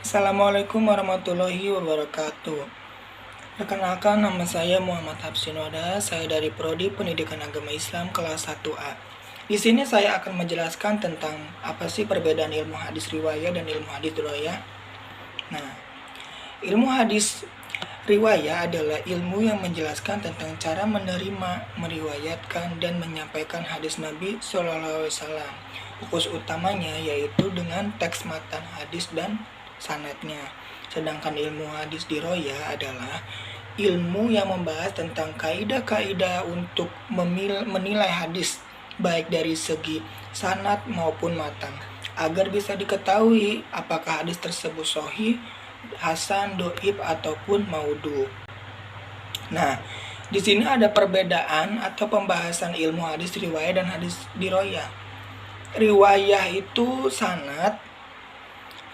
Assalamualaikum warahmatullahi wabarakatuh. Perkenalkan, nama saya Muhammad Hapsin Wada. Saya dari Prodi Pendidikan Agama Islam kelas 1A. Di sini saya akan menjelaskan tentang apa sih perbedaan ilmu hadis riwayah dan ilmu hadis riwayah. Nah, ilmu hadis riwayah adalah ilmu yang menjelaskan tentang cara menerima, meriwayatkan, dan menyampaikan hadis Nabi SAW. Fokus utamanya yaitu dengan teks matan hadis dan sanadnya. Sedangkan ilmu hadis diroyah adalah ilmu yang membahas tentang kaidah-kaidah untuk menilai hadis, baik dari segi sanad maupun matan, agar bisa diketahui apakah hadis tersebut sahih, hasan, doib, ataupun maudhu. Nah, di sini ada perbedaan atau pembahasan ilmu hadis riwayah dan hadis diroyah. Riwayah itu sanad,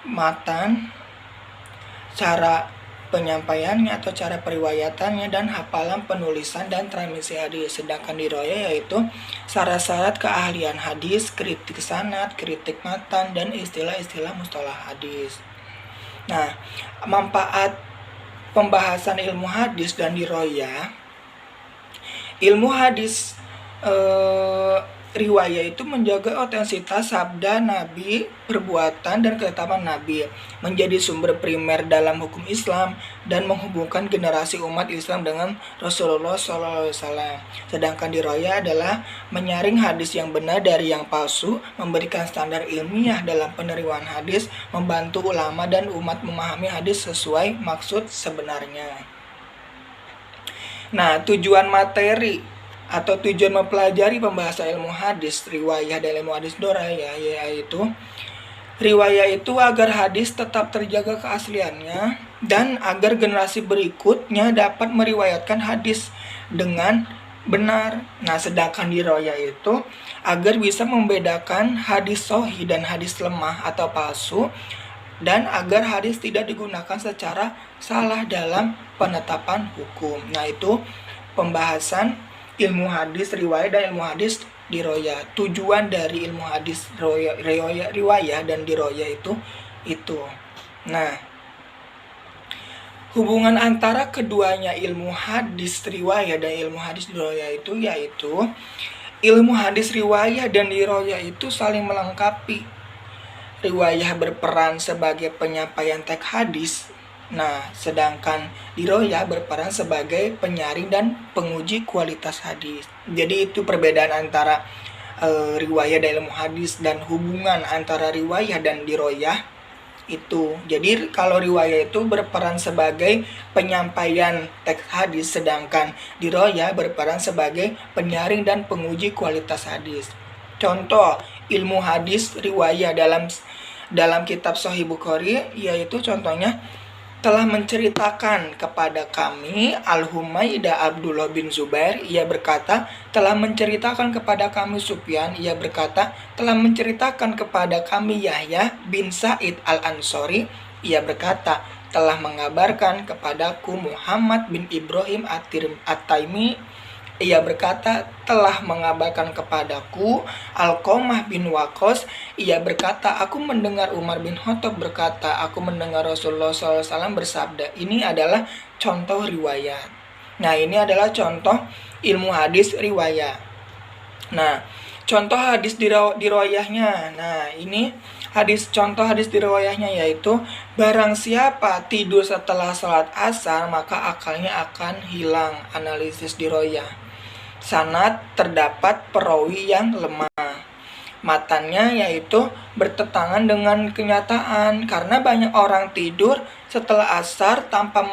matan, cara penyampaiannya atau cara periwayatannya, dan hafalan, penulisan, dan transmisi hadis. Sedangkan diroyah yaitu syarat-syarat keahlian hadis, kritik sanad, kritik matan, dan istilah-istilah mustalah hadis. Nah, manfaat pembahasan ilmu hadis dan diroyah. Ilmu hadis riwayah itu menjaga otentisitas sabda Nabi, perbuatan, dan ketetapan Nabi, menjadi sumber primer dalam hukum Islam dan menghubungkan generasi umat Islam dengan Rasulullah SAW. Sedangkan diroyah adalah menyaring hadis yang benar dari yang palsu, memberikan standar ilmiah dalam penerimaan hadis, membantu ulama dan umat memahami hadis sesuai maksud sebenarnya. Nah, tujuan materi atau tujuan mempelajari pembahasan ilmu hadis riwayah dan ilmu hadis diroyah yaitu riwayah itu agar hadis tetap terjaga keasliannya dan agar generasi berikutnya dapat meriwayatkan hadis dengan benar. Nah, sedangkan diroyah itu agar bisa membedakan hadis sahih dan hadis lemah atau palsu, dan agar hadis tidak digunakan secara salah dalam penetapan hukum. Nah, itu pembahasan ilmu hadis riwayah dan ilmu hadis diroyah. Tujuan dari ilmu hadis riwayah dan diroyah itu. Nah, hubungan antara keduanya ilmu hadis riwayah dan ilmu hadis diroyah itu yaitu ilmu hadis riwayah dan diroyah itu saling melengkapi. Riwayah berperan sebagai penyampaian teks hadis. Nah, sedangkan diroyah berperan sebagai penyaring dan penguji kualitas hadis. Jadi itu perbedaan antara riwayah dan ilmu hadis dan hubungan antara riwayah dan diroyah itu. Jadi kalau riwayah itu berperan sebagai penyampaian teks hadis, sedangkan diroyah berperan sebagai penyaring dan penguji kualitas hadis. Contoh ilmu hadis riwayah dalam kitab Sahih Bukhari yaitu contohnya telah menceritakan kepada kami Al-Humaydah Abdullah bin Zubair, ia berkata, telah menceritakan kepada kami Sufyan, ia berkata, telah menceritakan kepada kami Yahya bin Sa'id Al-Ansori, ia berkata, telah mengabarkan kepadaku Muhammad bin Ibrahim At-Taimi, ia berkata, telah mengabarkan kepadaku Alqamah bin Waqqas, ia berkata, aku mendengar Umar bin Khattab berkata, aku mendengar Rasulullah SAW bersabda. Ini adalah contoh riwayat. Nah, ini adalah contoh ilmu hadis riwayat. Nah, contoh hadis diroyahnya. Nah, ini contoh hadis diroyahnya yaitu barang siapa tidur setelah salat asar maka akalnya akan hilang. Analisis diroyah. Sanad terdapat perawi yang lemah. Matannya yaitu bertentangan dengan kenyataan karena banyak orang tidur setelah asar tanpa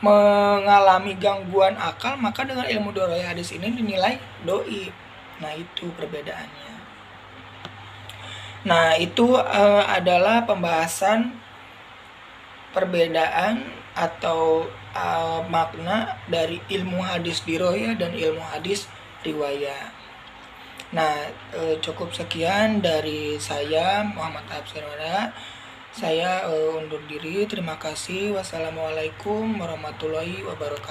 mengalami gangguan akal, maka dengan ilmu diroyah hadis ini dinilai doib. Nah, itu perbedaannya. Nah, itu adalah pembahasan perbedaan atau makna dari ilmu hadis diroyah dan ilmu hadis riwayah. Nah, cukup sekian dari saya Muhammad Hapsin Wada. Saya undur diri. Terima kasih. Wassalamualaikum warahmatullahi wabarakatuh.